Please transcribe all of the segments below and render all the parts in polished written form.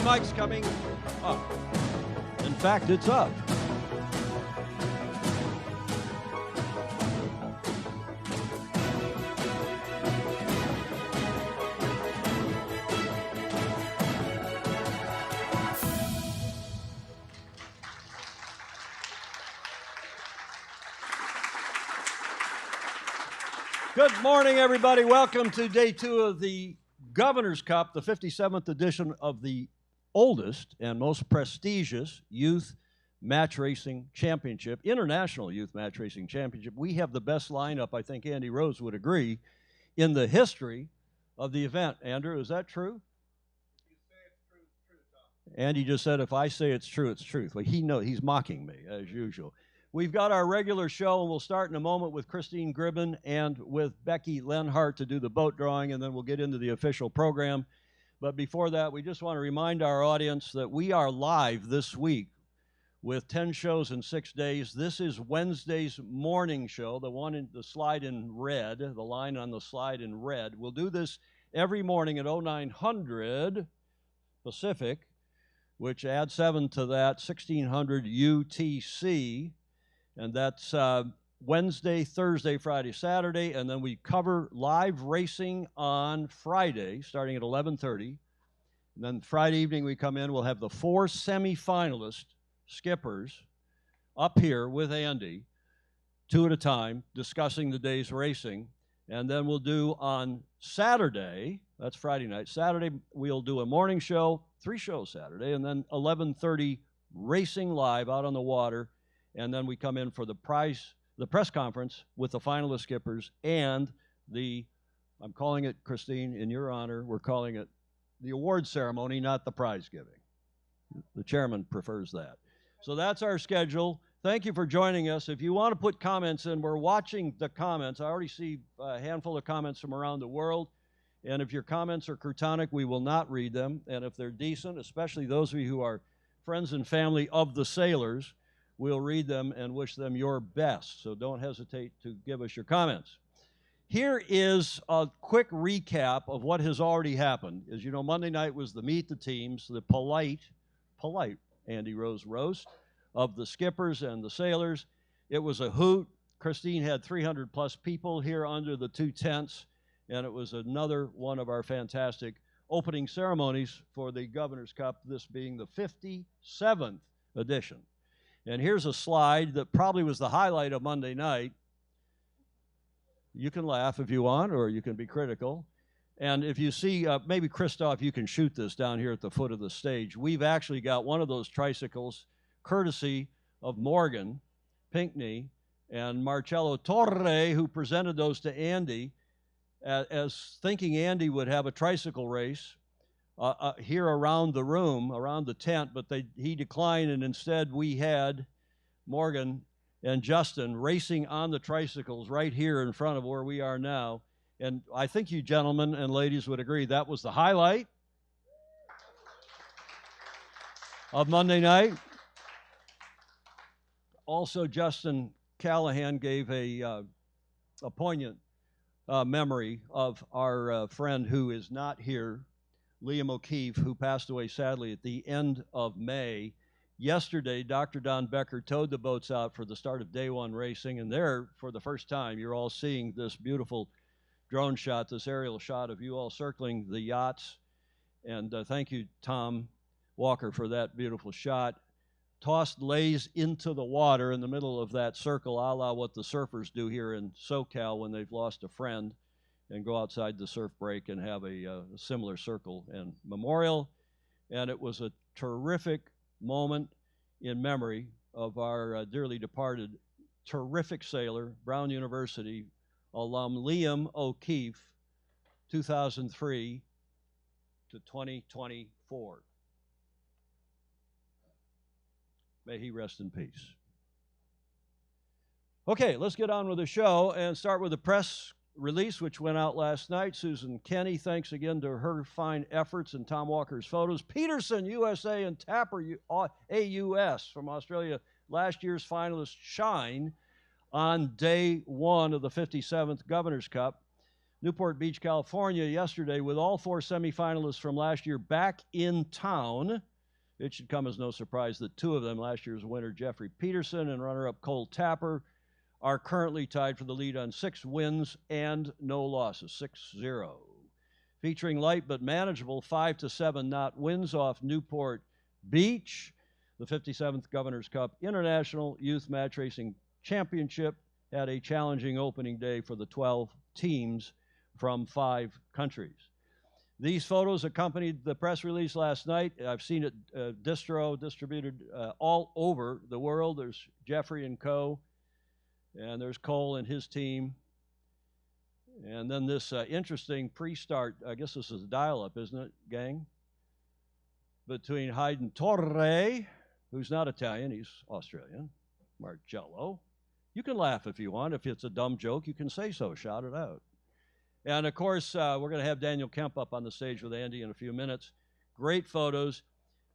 My mic's coming up. In fact, it's up. Good morning, everybody. Welcome to day 2 of the Governor's Cup, the 57th edition of the oldest and most prestigious youth match racing championship, international youth match racing championship. We have the best lineup, I think Andy Rose would agree, in the history of the event. Andrew, is that true? If you say it's true, Tom. Andy just said, if I say it's true, it's truth. Well, he's mocking me, as usual. We've got our regular show, and we'll start in a moment with Christine Gribben and with Becky Lenhart to do the boat drawing, and then we'll get into the official program. But before that, we just want to remind our audience that we are live this week with 10 shows in 6 days. This is Wednesday's morning show, the one in the slide in red, the line on the slide in red. We'll do this every morning at 0900 Pacific, which adds 7 to that, 1600 UTC. And that's Wednesday, Thursday, Friday, Saturday, and then we cover live racing on Friday, starting at 11:30. And then Friday evening we come in, we'll have the 4 semifinalist skippers up here with Andy, 2 at a time, discussing the day's racing. And then we'll do on Saturday, that's Friday night, Saturday we'll do a morning show, 3 shows Saturday, and then 11:30 racing live out on the water. And then we come in for the press conference with the finalist skippers and I'm calling it, Christine, in your honor, we're calling it the award ceremony, not the prize giving. The chairman prefers that. So that's our schedule. Thank you for joining us. If you want to put comments in, we're watching the comments. I already see a handful of comments from around the world. And if your comments are crotonic, we will not read them. And if they're decent, especially those of you who are friends and family of the sailors, we'll read them and wish them your best. So don't hesitate to give us your comments. Here is a quick recap of what has already happened. As you know, Monday night was the Meet the Teams, the polite Andy Rose roast of the skippers and the sailors. It was a hoot. Christine had 300 plus people here under the 2 tents, and it was another one of our fantastic opening ceremonies for the Governor's Cup, this being the 57th edition. And here's a slide that probably was the highlight of Monday night. You can laugh if you want, or you can be critical. And if you see, maybe Christoph, you can shoot this down here at the foot of the stage. We've actually got one of those tricycles, courtesy of Morgan Pinckney and Marcello Torre, who presented those to Andy, as thinking Andy would have a tricycle race here around the room, around the tent, but he declined, and instead we had Morgan and Justin racing on the tricycles right here in front of where we are now. And I think you gentlemen and ladies would agree that was the highlight of Monday night. Also, Justin Callahan gave a poignant memory of our friend who is not here, Liam O'Keefe, who passed away sadly at the end of May. Yesterday, Dr. Don Becker towed the boats out for the start of day 1 racing, and there, for the first time, you're all seeing this beautiful drone shot, this aerial shot of you all circling the yachts. And thank you, Tom Walker, for that beautiful shot. Tossed lays into the water in the middle of that circle, a la what the surfers do here in SoCal when they've lost a friend, and go outside the surf break and have a similar circle and memorial. And it was a terrific moment in memory of our dearly departed terrific sailor, Brown University alum Liam O'Keefe, 2003 to 2024. May he rest in peace. Okay, let's get on with the show and start with the press release, which went out last night. Susan Kenny, thanks again to her fine efforts, and Tom Walker's photos. Peterson, USA, and Tapper, AUS from Australia, last year's finalists shine on day 1 of the 57th Governor's Cup. Newport Beach, California yesterday with all 4 semifinalists from last year back in town. It should come as no surprise that 2 of them, last year's winner Jeffrey Peterson and runner-up Cole Tapper, are currently tied for the lead on 6 wins and no losses, 6-0. Featuring light but manageable 5 to 7 knot winds off Newport Beach, the 57th Governor's Cup International Youth Match Racing Championship had a challenging opening day for the 12 teams from 5 countries. These photos accompanied the press release last night. I've seen it distributed all over the world. There's Jeffrey and co., and there's Cole and his team. And then this interesting pre-start, I guess this is a dial-up, isn't it, gang? Between Hayden Torre, who's not Italian, he's Australian, Marcello. You can laugh if you want. If it's a dumb joke, you can say so. Shout it out. And, of course, we're going to have Daniel Kemp up on the stage with Andy in a few minutes. Great photos.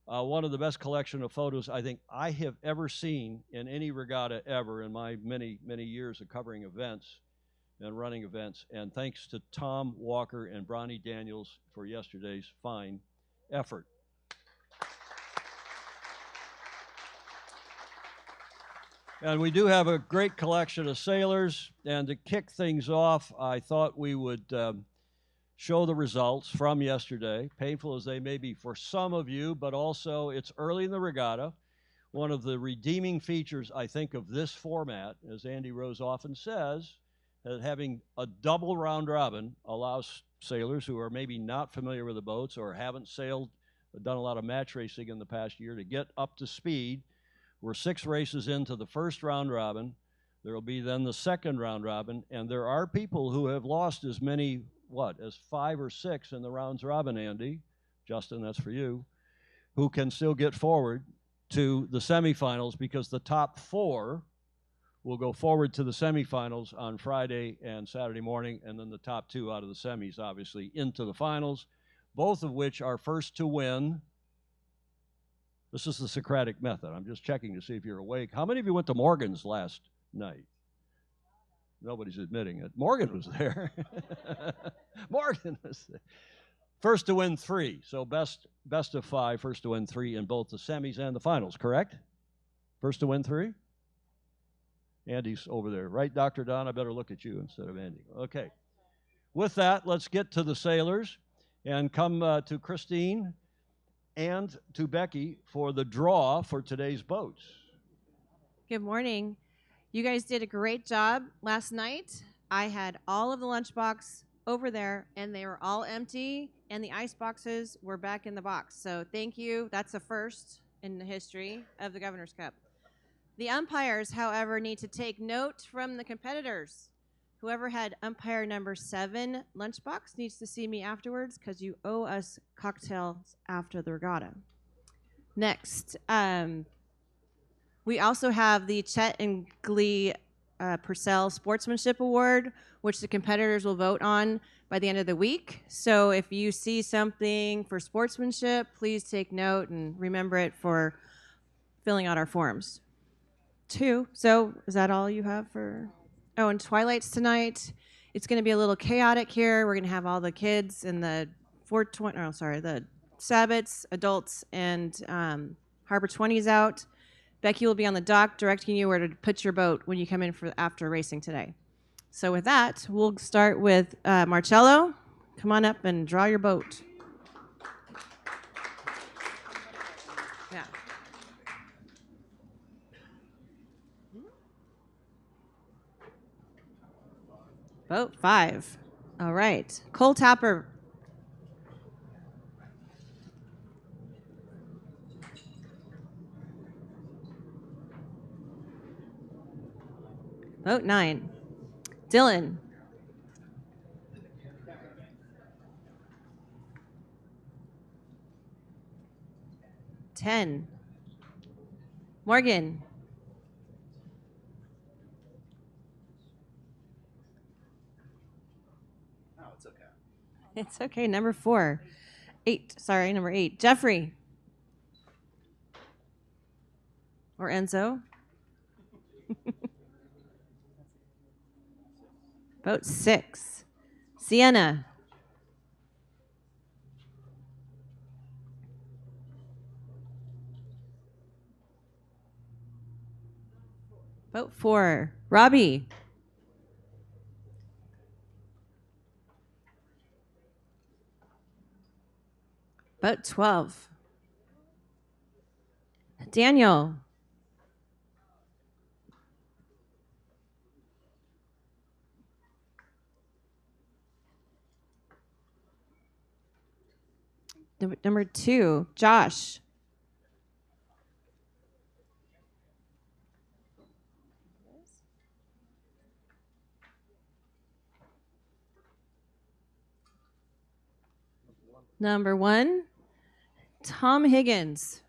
One of the best collection of photos I think I have ever seen in any regatta ever in my many, many years of covering events and running events. And thanks to Tom Walker and Bronny Daniels for yesterday's fine effort. And we do have a great collection of sailors. And to kick things off, I thought we would show the results from yesterday, painful as they may be for some of you, but also it's early in the regatta. One of the redeeming features, I think, of this format, as Andy Rose often says, that having a double round robin allows sailors who are maybe not familiar with the boats or haven't sailed, done a lot of match racing in the past year to get up to speed. We're 6 races into the first round robin. There will be then the second round robin, and there are people who have lost as many, as 5 or 6 in the rounds robin, Andy. Justin, that's for you, who can still get forward to the semifinals because the top 4 will go forward to the semifinals on Friday and Saturday morning, and then the top 2 out of the semis, obviously, into the finals, both of which are first to win. This is the Socratic method. I'm just checking to see if you're awake. How many of you went to Morgan's last night? Nobody's admitting it. Morgan was there. Morgan was there. First to win 3. So best of 5, first to win 3 in both the semis and the finals, correct? First to win 3? Andy's over there. Right, Dr. Don? I better look at you instead of Andy. Okay. With that, let's get to the sailors and come to Christine and to Becky for the draw for today's boats. Good morning. You guys did a great job last night. I had all of the lunchbox over there, and they were all empty, and the ice boxes were back in the box. So thank you. That's a first in the history of the Governor's Cup. The umpires, however, need to take note from the competitors. Whoever had umpire number 7 lunchbox needs to see me afterwards because you owe us cocktails after the regatta. Next, we also have the Chet and Glee Purcell Sportsmanship Award, which the competitors will vote on by the end of the week. So if you see something for sportsmanship, please take note and remember it for filling out our forms. 2. So is that all you have for? Oh, and Twilight's tonight. It's going to be a little chaotic here. We're going to have all the kids and the the Sabbats, adults, and Harbor 20s out. Becky will be on the dock directing you where to put your boat when you come in for after racing today. So with that, we'll start with Marcello. Come on up and draw your boat. Yeah. Boat 5. All right. Cole Tapper. Boat 9. Dylan. Ten. Morgan. No, it's okay. It's okay. Number 4. 8. Sorry, number 8. Jeffrey. Or Enzo. Boat 6. Sienna. Vote 4. Robbie. Vote 12. Daniel. Number 2, Josh. Number 1, Tom Higgins.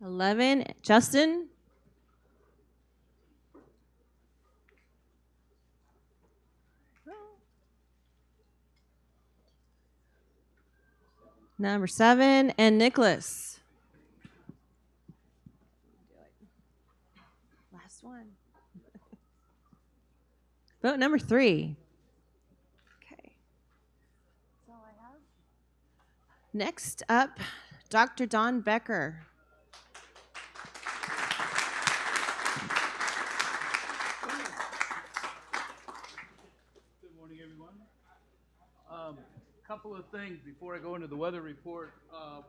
$11, Justin. Number 7, and Nicholas. Last one. Vote number 3. Okay. That's all I have. Next up, Dr. Don Becker. Good morning, everyone. Couple of things before I go into the weather report.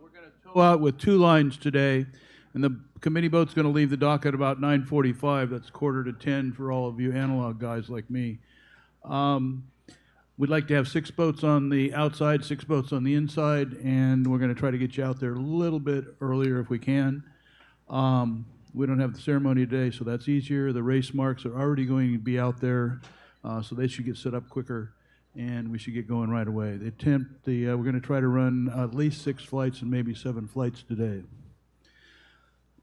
We're going to tow out with 2 lines today, and the committee boat's going to leave the dock at about 9:45. That's 9:45 for all of you analog guys like me. We'd like to have 6 boats on the outside, 6 boats on the inside, and we're going to try to get you out there a little bit earlier if we can. We don't have the ceremony today, so that's easier. The race marks are already going to be out there, so they should get set up quicker, and we should get going right away. We're going to try to run at least 6 flights and maybe 7 flights today.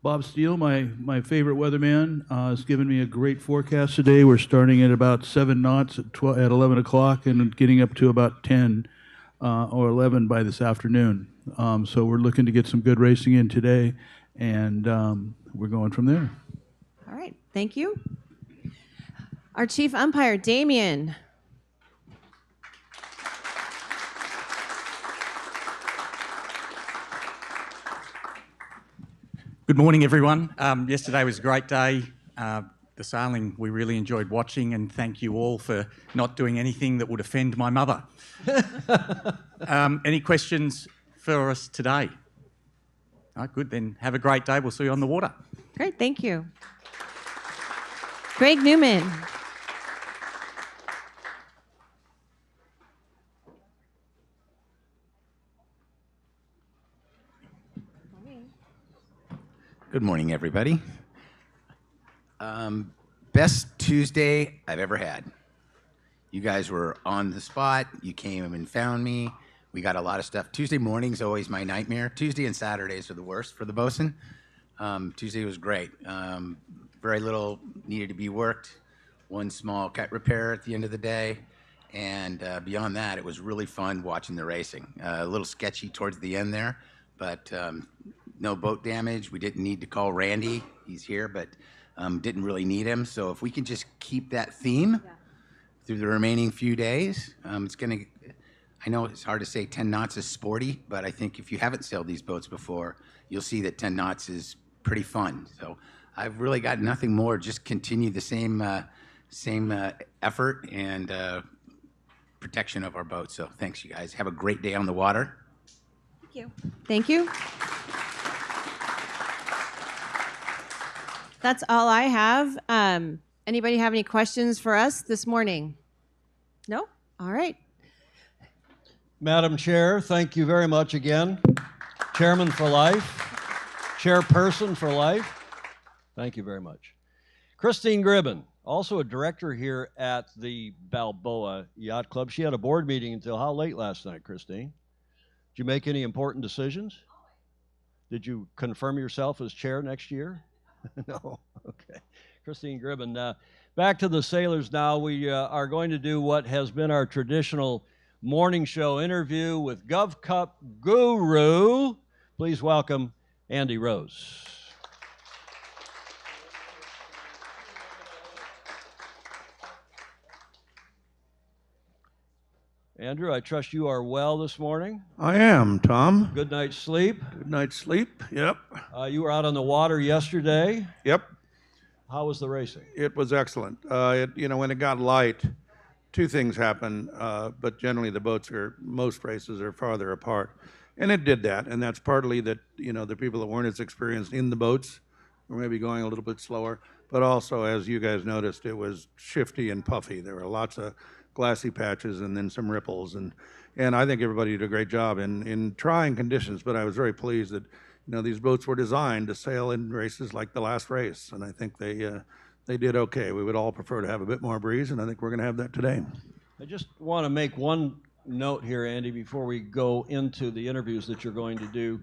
Bob Steele, my favorite weatherman, has given me a great forecast today. We're starting at about 7 knots at 11 o'clock and getting up to about 10 or 11 by this afternoon. So we're looking to get some good racing in today, and we're going from there. All right, thank you. Our Chief Umpire, Damien. Good morning, everyone. Yesterday was a great day. The sailing we really enjoyed watching, and thank you all for not doing anything that would offend my mother. Any questions for us today? Oh, good, then have a great day. We'll see you on the water. Great, thank you. Greg Newman. Good morning, everybody. Best Tuesday I've ever had. You guys were on the spot. You came and found me. We got a lot of stuff. Tuesday morning's always my nightmare. Tuesday and Saturdays are the worst for the Bosun. Tuesday was great. Very little needed to be worked. 1 small cut repair at the end of the day. And beyond that, it was really fun watching the racing. A little sketchy towards the end there, but no boat damage. We didn't need to call Randy. He's here, but didn't really need him. So if we can just keep that theme through the remaining few days, it's going to, I know it's hard to say 10 knots is sporty, but I think if you haven't sailed these boats before, you'll see that 10 knots is pretty fun. So I've really got nothing more, just continue the same effort and protection of our boats. So thanks, you guys. Have a great day on the water. Thank you. Thank you. That's all I have. Anybody have any questions for us this morning? No? All right. Madam Chair, thank you very much again. Chairman for life, chairperson for life. Thank you very much. Christine Gribben, also a director here at the Balboa Yacht Club. She had a board meeting until how late last night, Christine? Did you make any important decisions? Did you confirm yourself as chair next year? No. Okay. Christine Gribben. Back to the sailors now. We are going to do what has been our traditional morning show interview with GovCup Guru. Please welcome Andy Rose. Andrew, I trust you are well this morning. I am, Tom. Good night's sleep. Good night's sleep. Yep. You were out on the water yesterday. Yep. How was the racing? It was excellent. When it got light, two things happen, but generally most races are farther apart. And it did that, and that's partly that, the people that weren't as experienced in the boats were maybe going a little bit slower, but also, as you guys noticed, it was shifty and puffy. There were lots of glassy patches and then some ripples, and I think everybody did a great job in trying conditions, but I was very pleased that, these boats were designed to sail in races like the last race, and I think they did okay. We would all prefer to have a bit more breeze, and I think we're going to have that today. I just want to make one note here, Andy, before we go into the interviews that you're going to do.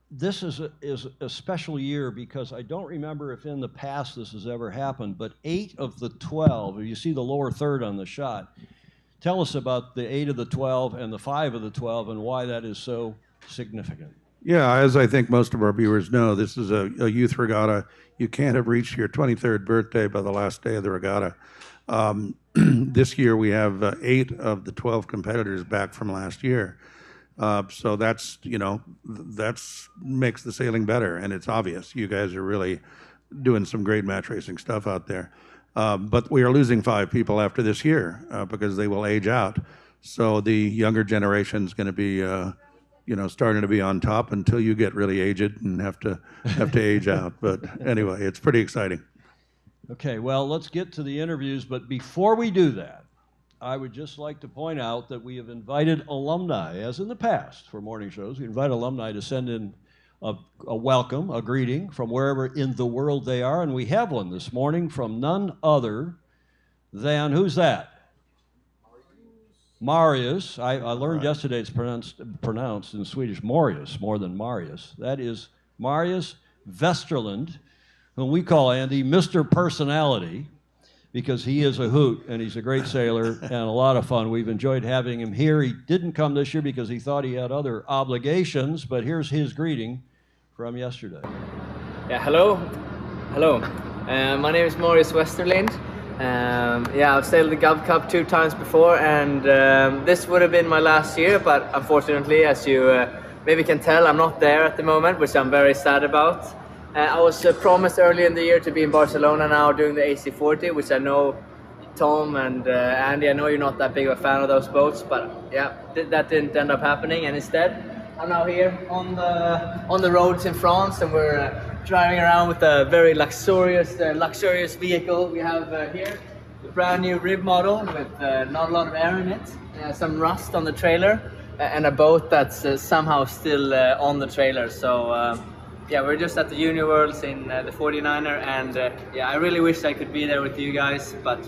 This is a special year because I don't remember if in the past this has ever happened, but 8 of the 12, you see the lower third on the shot, tell us about the 8 of the 12 and the 5 of the 12 and why that is so significant. Yeah, as I think most of our viewers know, this is a youth regatta. You can't have reached your 23rd birthday by the last day of the regatta. This year we have 8 of the 12 competitors back from last year. So that's makes the sailing better, and it's obvious. You guys are really doing some great match racing stuff out there. But we are losing 5 people after this year because they will age out. So the younger generation is going to be, starting to be on top until you get really aged and have to age out. But anyway, it's pretty exciting. Okay, well, let's get to the interviews, but before we do that, I would just like to point out that we have invited alumni, as in the past for morning shows. We invite alumni to send in a welcome, a greeting from wherever in the world they are, and we have one this morning from none other than, who's that? Marius. I learned yesterday it's pronounced in Swedish Marius more than Marius. That is Marius Vesterland, whom we call, Andy, Mr. Personality, because he is a hoot and he's a great sailor and a lot of fun. We've enjoyed having him here. He didn't come this year because he thought he had other obligations, but here's his greeting from yesterday. Yeah, hello. My name is Marius Westerlind. I've sailed the GovCup 2 times before, and this would have been my last year, but unfortunately, as you maybe can tell, I'm not there at the moment, which I'm very sad about. I was promised early in the year to be in Barcelona now doing the AC40, which I know Tom and Andy, I know you're not that big of a fan of those boats, but yeah, that didn't end up happening, and instead I'm now here on the roads in France, and we're driving around with a very luxurious vehicle we have here. The brand new rib model with not a lot of air in it, some rust on the trailer, and a boat that's somehow still on the trailer. So we're just at the Uniworlds in the 49er, and I really wish I could be there with you guys, but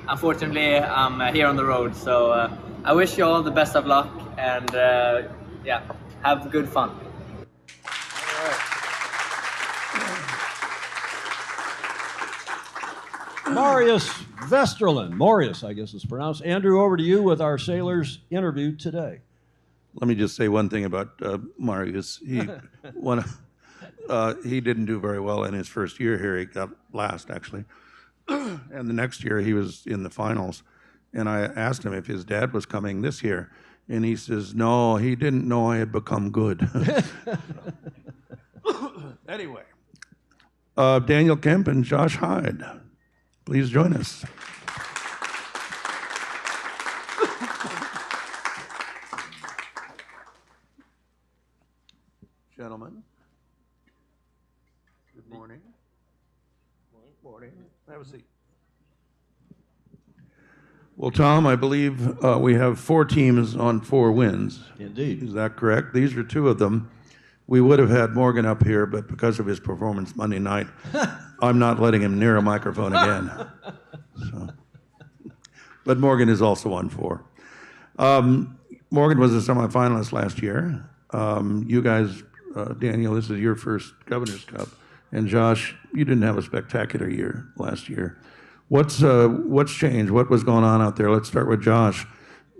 unfortunately I'm here on the road. So I wish you all the best of luck, and have good fun. Marius Vesterland. Marius, I guess it's pronounced. Andrew, over to you with our sailors interview today. Let me just say one thing about Marius. He didn't do very well in his first year here. He got last, actually. And the next year he was in the finals. And I asked him if his dad was coming this year. And he says, no, he didn't know I had become good. Anyway, Daniel Kemp and Josh Hyde, please join us. Gentlemen, good morning. Morning. Have a seat. Well, Tom, I believe we have 4 teams on 4 wins. Indeed. Is that correct? These are 2 of them. We would have had Morgan up here, but because of his performance Monday night, I'm not letting him near a microphone again. So. But Morgan is also on 4. Morgan was a semifinalist last year. You guys, Daniel, this is your first Governor's Cup. And Josh, you didn't have a spectacular year last year. What's changed? What was going on out there? Let's start with Josh.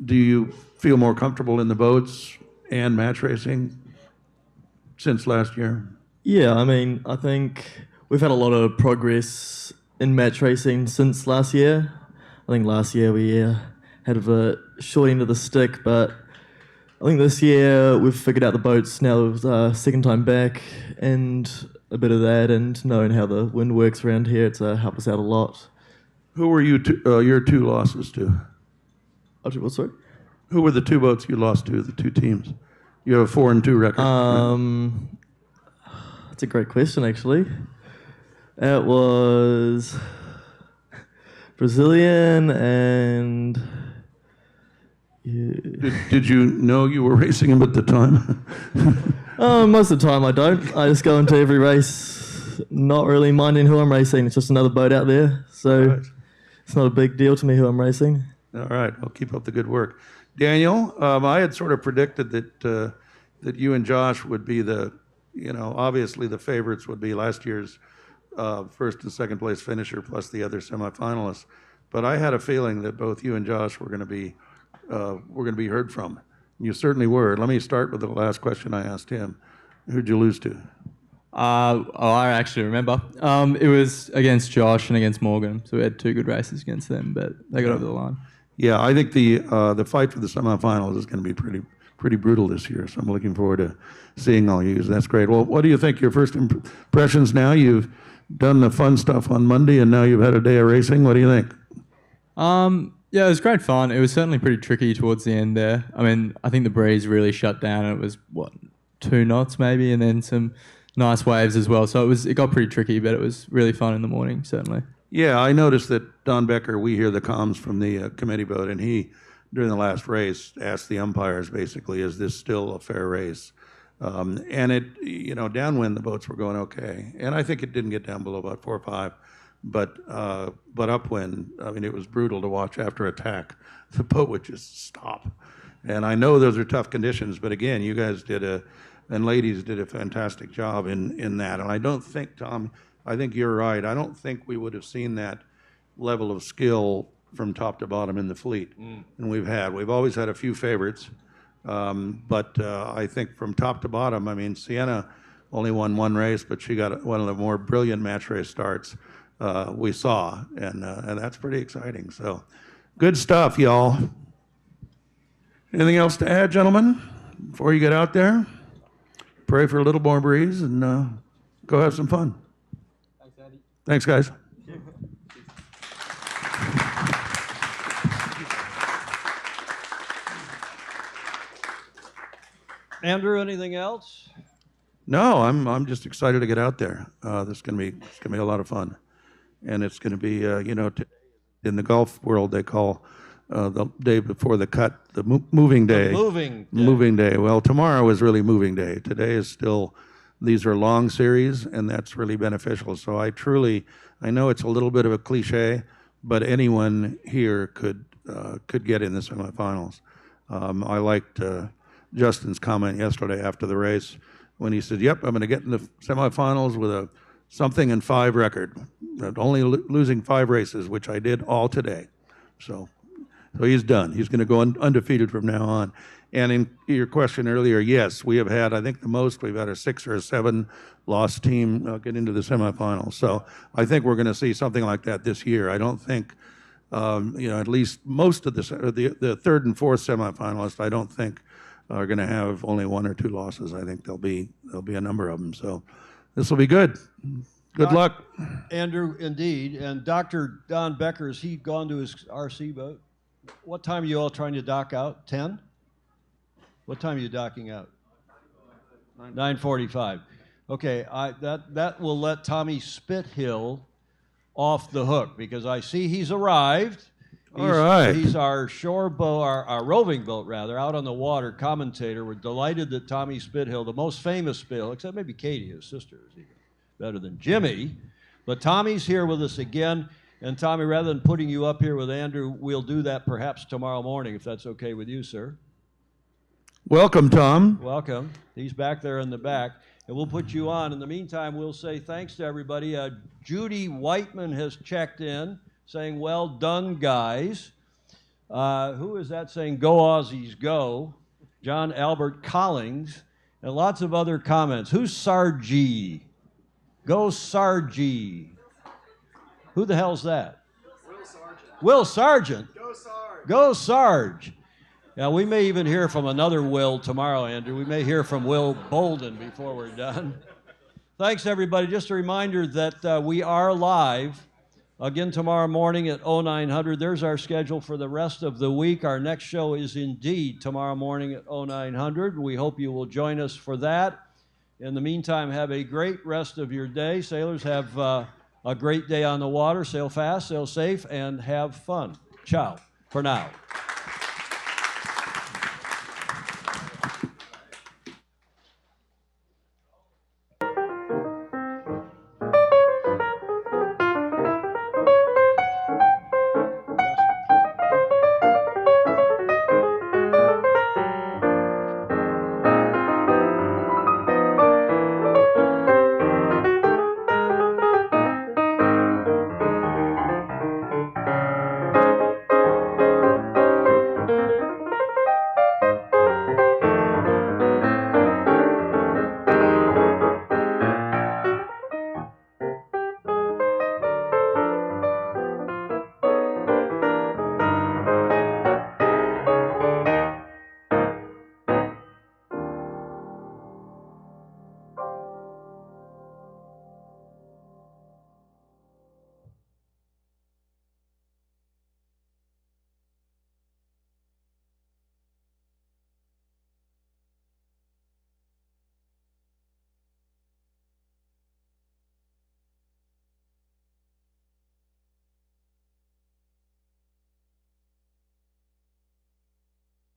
Do you feel more comfortable in the boats and match racing since last year? Yeah, I mean, I think we've had a lot of progress in match racing since last year. I think last year we had a short end of the stick, but I think this year we've figured out the boats now. It was second time back, and a bit of that, and knowing how the wind works around here, it's helped us out a lot. Who were your two losses to? What, sorry? Who were the two boats you lost to, the two teams? You have a 4-2 record. That's a great question, actually. It was Brazilian and... Yeah. Did you know you were racing him at the time? Most of the time I don't. I just go into every race not really minding who I'm racing. It's just another boat out there. So Right. It's not a big deal to me who I'm racing. All right, I'll keep up the good work. Daniel, I had sort of predicted that you and Josh would be obviously the favorites would be last year's first and second place finisher plus the other semifinalists. But I had a feeling that both you and Josh were going to be heard from. You certainly were. Let me start with the last question I asked him. Who'd you lose to? I actually remember. It was against Josh and against Morgan, so we had two good races against them, but they got over the line. Yeah, I think the fight for the semifinals is going to be pretty brutal this year. So I'm looking forward to seeing all you. That's great. Well, what do you think? Your first impressions now? You've done the fun stuff on Monday, and now you've had a day of racing. What do you think? Yeah, it was great fun. It was certainly pretty tricky towards the end there. I mean, I think the breeze really shut down, and it was 2 knots maybe, and then some nice waves as well. So it got pretty tricky, but it was really fun in the morning, certainly. Yeah, I noticed that Don Becker, we hear the comms from the committee boat, and he, during the last race, asked the umpires basically, is this still a fair race? And it, downwind, the boats were going okay. And I think it didn't get down below about 4 or 5. But upwind, I mean, it was brutal to watch after attack. The boat would just stop. And I know those are tough conditions, but again, you guys and ladies did a fantastic job in that. And I don't think, Tom, I think you're right. I don't think we would have seen that level of skill from top to bottom in the fleet. And we've always had a few favorites. But I think from top to bottom, I mean, Sienna only won 1 race, but she got one of the more brilliant match race starts we saw. And that's pretty exciting. So good stuff, y'all. Anything else to add, gentlemen, before you get out there? Pray for a little more breeze and go have some fun. Thanks, Andy. Thanks, guys. Andrew, anything else? No, I'm just excited to get out there. It's gonna be a lot of fun, and it's gonna be today in the golf world they call the day before the cut the moving day. Moving day. Well, tomorrow is really moving day. Today is still. These are long series, and that's really beneficial. So I know it's a little bit of a cliche, but anyone here could get in the semifinals. I liked Justin's comment yesterday after the race when he said, "Yep, I'm going to get in the semifinals with a something in 5 record, only losing 5 races, which I did all today." So he's done. He's going to go undefeated from now on. And in your question earlier, yes, we have had, I think the most, we've had a 6 or 7 loss team get into the semifinals. So I think we're going to see something like that this year. I don't think, at least most of the 3rd and 4th semifinalists, I don't think are going to have only 1 or 2 losses. I think there'll be a number of them. So this will be good. Good luck. Andrew, indeed. And Dr. Don Becker, has he gone to his RC boat? What time are you all trying to dock out? 10? What time are you docking out? 9:45. Okay, that will let Tommy Spithill off the hook because I see he's arrived. All right. He's our shore boat, our roving boat rather, out on the water commentator. We're delighted that Tommy Spithill, the most famous Spill, except maybe Katie, his sister, is even better than Jimmy. But Tommy's here with us again. And Tommy, rather than putting you up here with Andrew, we'll do that perhaps tomorrow morning, if that's okay with you, sir. Welcome, Tom. Welcome. He's back there in the back. And we'll put you on. In the meantime, we'll say thanks to everybody. Judy Whiteman has checked in, saying, well done, guys. Who is that saying, go Aussies, go? John Albert Collings, and lots of other comments. Who's Sargee? Go Sargee. Who the hell's that? Will Sargent. Will Sargent? Go Sarge. Go Sarge. Yeah, we may even hear from another Will tomorrow, Andrew. We may hear from Will Bolden before we're done. Thanks, everybody. Just a reminder that we are live again tomorrow morning at 0900. There's our schedule for the rest of the week. Our next show is indeed tomorrow morning at 0900. We hope you will join us for that. In the meantime, have a great rest of your day. Sailors, have a great day on the water. Sail fast, sail safe, and have fun. Ciao for now.